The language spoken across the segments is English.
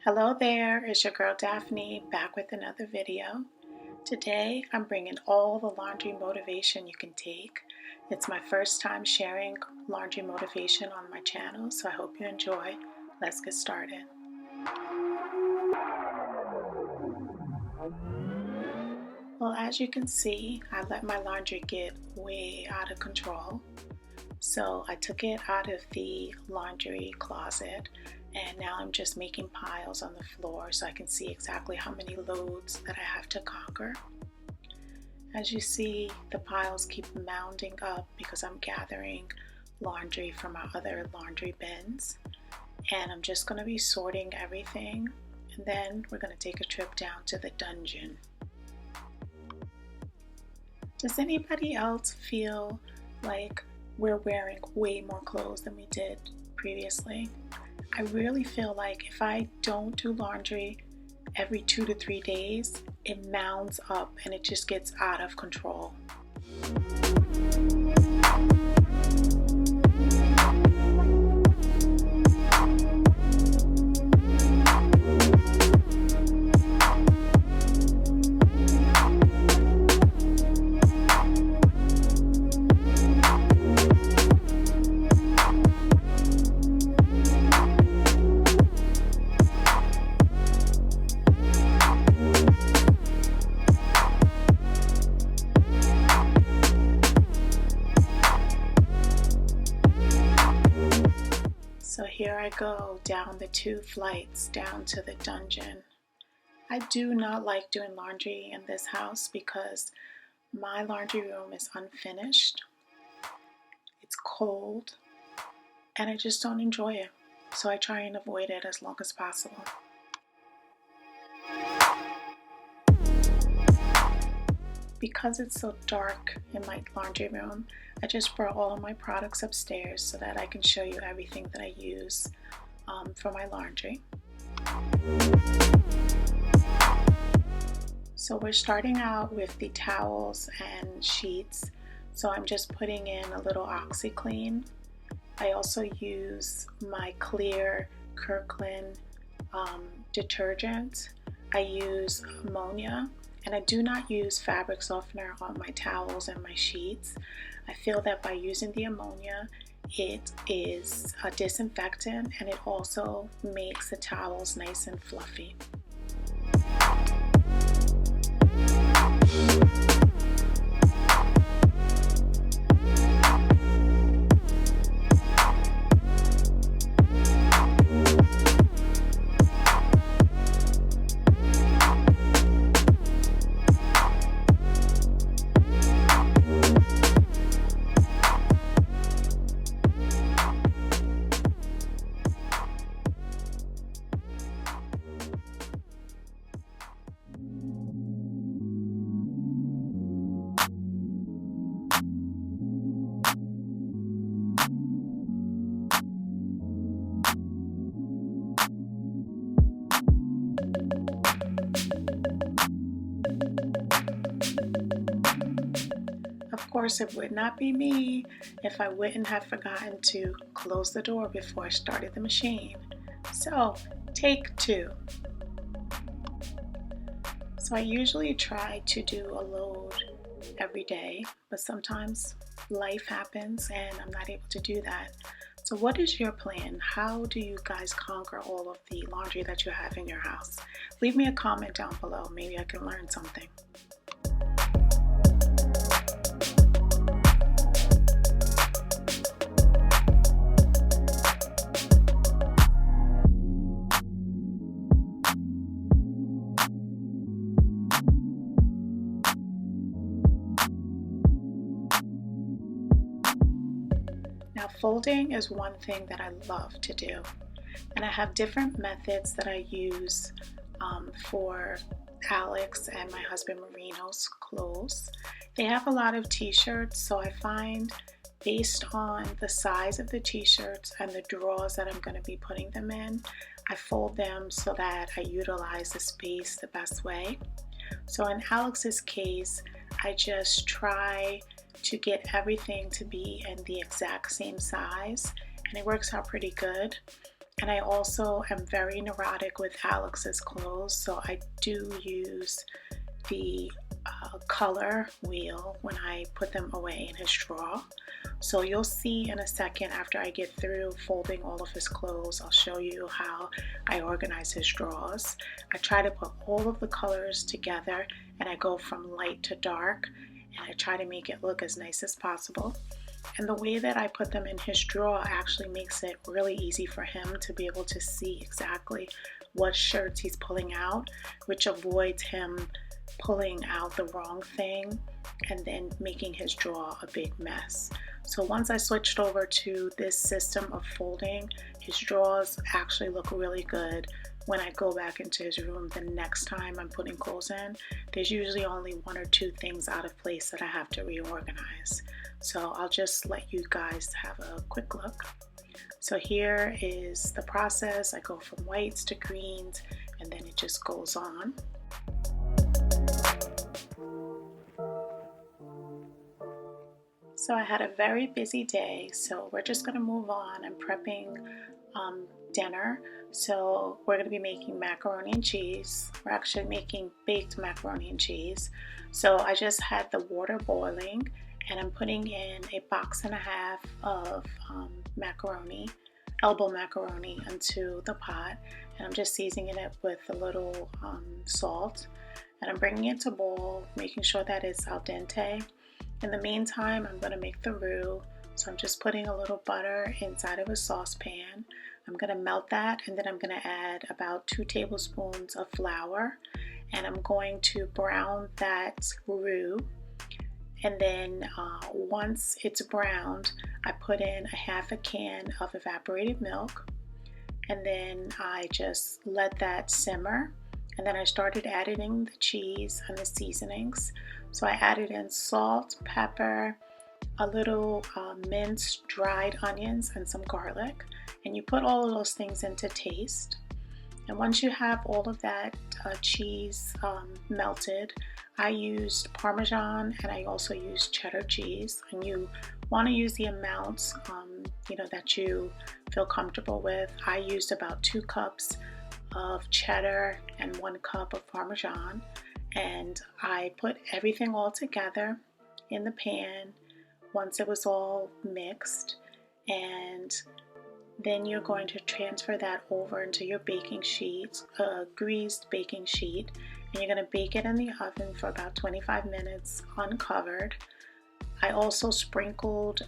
Hello there, it's your girl Daphne back with another video. Today I'm bringing all the laundry motivation you can take. It's my first time sharing laundry motivation on my channel, so I hope you enjoy. Let's get started. Well, as you can see, I let my laundry get way out of control. So I took it out of the laundry closet and now I'm just making piles on the floor so I can see exactly how many loads that I have to conquer. As you see, the piles keep mounding up because I'm gathering laundry from our other laundry bins. And I'm just going to be sorting everything, and then we're going to take a trip down to the dungeon. Does anybody else feel like we're wearing way more clothes than we did previously? I really feel like if I don't do laundry every 2 to 3 days, it mounds up and it just gets out of control. So here I go down the 2 flights down to the dungeon. I do not like doing laundry in this house because my laundry room is unfinished. It's cold and I just don't enjoy it. So I try and avoid it as long as possible. Because it's so dark in my laundry room, I just brought all of my products upstairs so that I can show you everything that I use for my laundry. So we're starting out with the towels and sheets. So I'm just putting in a little OxiClean. I also use my clear Kirkland detergent. I use ammonia. And I do not use fabric softener on my towels and my sheets. I feel that by using the ammonia, it is a disinfectant and it also makes the towels nice and fluffy. Of course, it would not be me if I wouldn't have forgotten to close the door before I started the machine. So, take 2. So I usually try to do a load every day, but sometimes life happens and I'm not able to do that. So what is your plan? How do you guys conquer all of the laundry that you have in your house? Leave me a comment down below. Maybe I can learn something. Now, folding is one thing that I love to do, and I have different methods that I use for Alex and my husband Marino's clothes. They have a lot of t-shirts, so I find based on the size of the t-shirts and the drawers that I'm going to be putting them in, I fold them so that I utilize the space the best way. So in Alex's case, I just try to get everything to be in the exact same size, and it works out pretty good. And I also am very neurotic with Alex's clothes, so I do use the color wheel when I put them away in his drawer. So you'll see in a second after I get through folding all of his clothes, I'll show you how I organize his drawers. I try to put all of the colors together and I go from light to dark and I try to make it look as nice as possible. And the way that I put them in his drawer actually makes it really easy for him to be able to see exactly what shirts he's pulling out, which avoids him pulling out the wrong thing and then making his drawer a big mess. So once I switched over to this system of folding, his drawers actually look really good. When I go back into his room the next time I'm putting clothes in, there's usually only one or two things out of place that I have to reorganize. So I'll just let you guys have a quick look. So here is the process. I go from whites to greens and then it just goes on. So I had a very busy day, so we're just going to move on. I'm prepping dinner. So we're going to be making macaroni and cheese. We're actually making baked macaroni and cheese. So I just had the water boiling and I'm putting in a box and a half of macaroni, elbow macaroni into the pot, and I'm just seasoning it with a little salt, and I'm bringing it to boil, making sure that it's al dente. In the meantime, I'm going to make the roux. So I'm just putting a little butter inside of a saucepan. I'm going to melt that and then I'm going to add about 2 tablespoons of flour, and I'm going to brown that roux. And then once it's browned, I put in a half a can of evaporated milk, and then I just let that simmer. And then I started adding in the cheese and the seasonings. So I added in salt, pepper, a little minced dried onions, and some garlic. And you put all of those things into taste. And once you have all of that cheese melted, I used Parmesan and I also used cheddar cheese. And you want to use the amounts that you feel comfortable with. I used about 2 cups of cheddar and 1 cup of Parmesan, and I put everything all together in the pan once it was all mixed, and then you're going to transfer that over into your baking sheet, a greased baking sheet, and you're going to bake it in the oven for about 25 minutes uncovered. I also sprinkled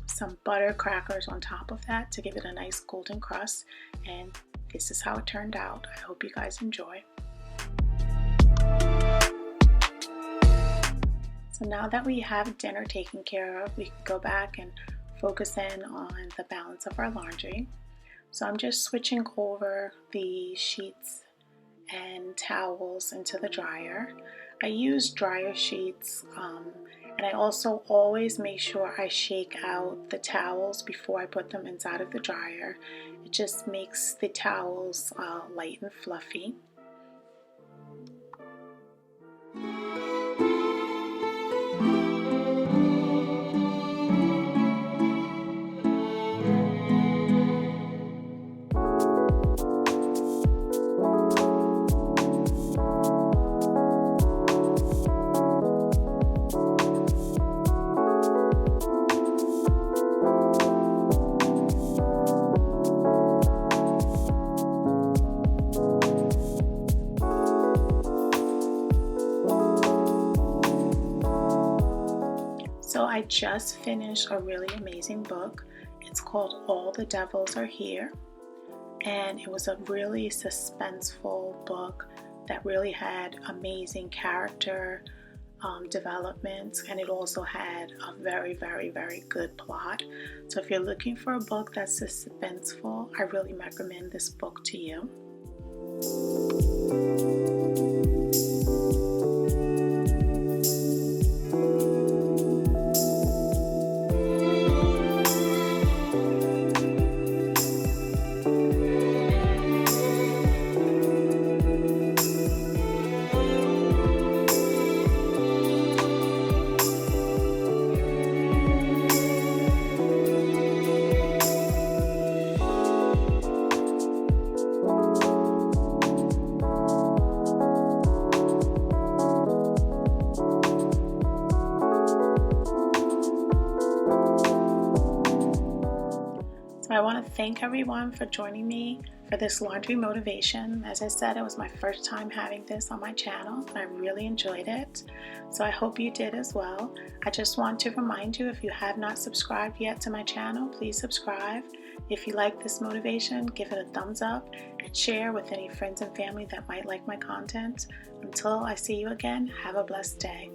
some butter crackers on top of that to give it a nice golden crust, and this is how it turned out. I hope you guys enjoy. So now that we have dinner taken care of, we can go back and focus in on the balance of our laundry. So I'm just switching over the sheets and towels into the dryer. I use dryer sheets, and I also always make sure I shake out the towels before I put them inside of the dryer. It just makes the towels light and fluffy. So I just finished a really amazing book. It's called All the Devils Are Here, and it was a really suspenseful book that really had amazing character development, and it also had a very, very, very good plot. So if you're looking for a book that's suspenseful, I really recommend this book to you. I want to thank everyone for joining me for this laundry motivation. As I said, it was my first time having this on my channel, and I really enjoyed it. So I hope you did as well. I just want to remind you, if you have not subscribed yet to my channel, please subscribe. If you like this motivation, give it a thumbs up and share with any friends and family that might like my content. Until I see you again, have a blessed day.